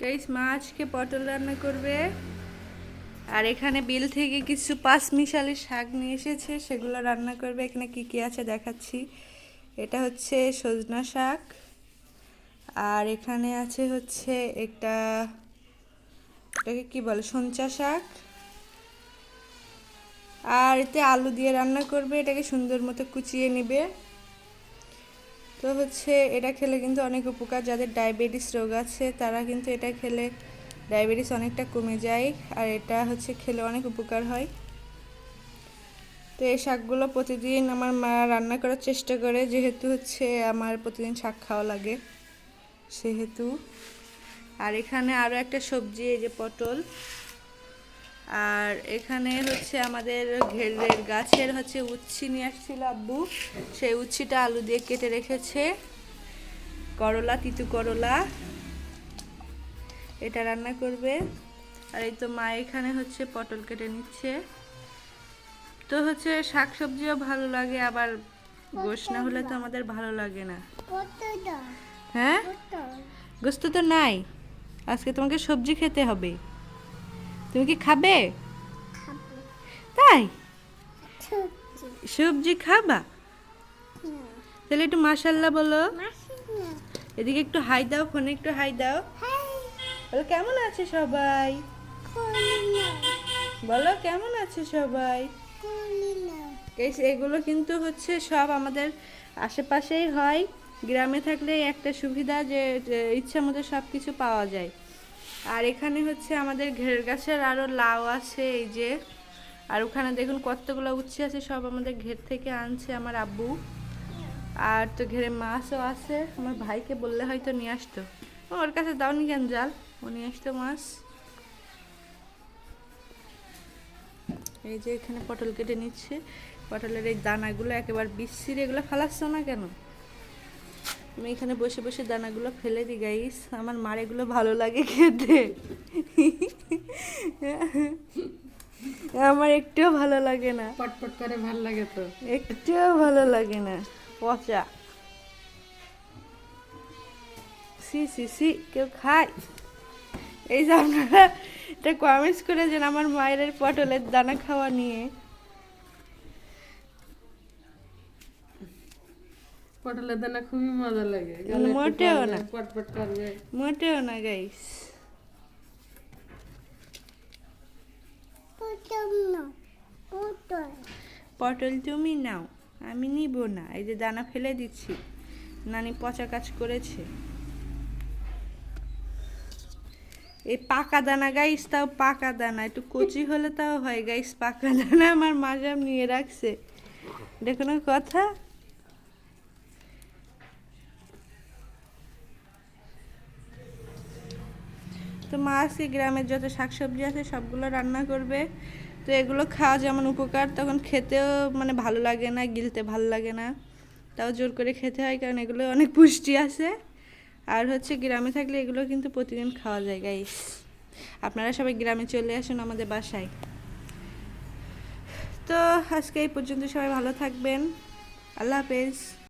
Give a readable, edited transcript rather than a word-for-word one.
Guys মা আজকে পটল রান্না করবে। আর এখানে বিল থেকে কিছু পাঁচমিশালি শাক নিয়ে এসেছে, সেগুলো রান্না করবে। এখানে কি কি আছে দেখাচ্ছি। এটা হচ্ছে সজনা শাক, আর এখানে আছে হচ্ছে এটাকে কি বলে, সঞ্চা শাক। আর এতে আলু দিয়ে রান্না করবে, এটাকে সুন্দর মতো কুচিয়ে নিবে। তো হচ্ছে এটা খেলে কিন্তু অনেক উপকার, যাদের ডায়াবেটিস রোগ আছে তারা কিন্তু এটা খেলে ডায়াবেটিস অনেকটা কমে যায়। আর এটা হচ্ছে খেলে অনেক উপকার হয়। তো এই শাকগুলো প্রতিদিন আমার মা রান্না করার চেষ্টা করে, যেহেতু হচ্ছে আমার প্রতিদিন শাক খাওয়া লাগে সেহেতু। আর এখানে আরও একটা সবজি, এই যে পটল। আর এখানে হচ্ছে আমাদের ঘেরের গাছের হচ্ছে উচ্ছে নিয়ে আসছিল আব্বু, সেই উচ্ছিটা আলু দিয়ে কেটে রেখেছে। করলা, তিতু করলা, এটা রান্না করবে। আর এই তো মা এখানে হচ্ছে পটল কেটে নিচ্ছে। তো হচ্ছে শাক সবজিও ভালো লাগে, আবার গোশ না হলে তো আমাদের ভালো লাগে না। হ্যাঁ, গোস্ত তো নাই, আজকে তোমাকে সবজি খেতে হবে। তুমি কি খাবে? তাই সবজি খাবা? তাহলে একটু মাশাল্লাহ বলো। এদিকে একটু হাই দাও, ফোনে একটু হাই দাও। বলো কেমন আছে সবাই, বলো কেমন আছে সবাই। এগুলো কিন্তু হচ্ছে সব আমাদের আশেপাশেই হয়। গ্রামে থাকলে একটা সুবিধা যে ইচ্ছা মতো সব কিছু পাওয়া যায়। আর এখানে হচ্ছে আমাদের ঘের গাছের আরও লাউ আছে, এই যে। আর ওখানে দেখুন কতগুলো উচ্ছে আছে, সব আমাদের ঘের থেকে আনছে আমার আব্বু। আর তো ঘেরে মাছও আছে, আমার ভাইকে বললে হয়তো নিয়ে আসতো। ওর কাছে দাওনি কেন জাল, ও নিয়ে আসতো মাছ। এই যে এখানে পটল কেটে নিচ্ছে, পটলের এই দানাগুলো একেবারে বিচ্ছিরি, এগুলো ফালাচ্ছ না কেন? আমি এখানে বসে বসে দানাগুলো ফেলে দিই গাইস, আমার মার এগুলো ভালো লাগে খেতে। আমার একটুও ভালো লাগে না, পটপট করে ভালো লাগে তো, একটুও ভালো লাগে না, পচা। সি সি সি, কেউ খায়? এই যে আপনারা এটা কমেন্টস করেছেন আমার মায়ের পটলের দানা খাওয়া নিয়ে। পটলের দানা খুবই মজা লাগে, মোটেও না, পটপট করবে। মোটেও না গাইস। পটল তুমি নাও, আমি নিব না। এই যে দানা ফেলে দিচ্ছি, নানি পচা কাজ করেছে। এই পাকা দানা গাইস, তাও পাকা দানা, একটু কচি হলে তাও হয় গাইস। পাকা দানা আমার মা সব নিয়ে রাখছে, এটা কোনো কথা? তো মা আজকে গ্রামের যত শাকসবজি আছে সবগুলো রান্না করবে। তো এগুলো খাওয়া যেমন উপকার, তখন খেতেও মানে ভালো লাগে না, গিলতে ভালো লাগে না, তাও জোর করে খেতে হয়, কারণ এগুলো অনেক পুষ্টি আছে। আর হচ্ছে গ্রামে থাকলে এগুলো কিন্তু প্রতিদিন খাওয়া যায় গাইস। আপনারা সবাই গ্রামে চলে আসুন আমাদের বাসায়। তো আজকে এই পর্যন্ত, সবাই ভালো থাকবেন, আল্লাহ হাফেজ।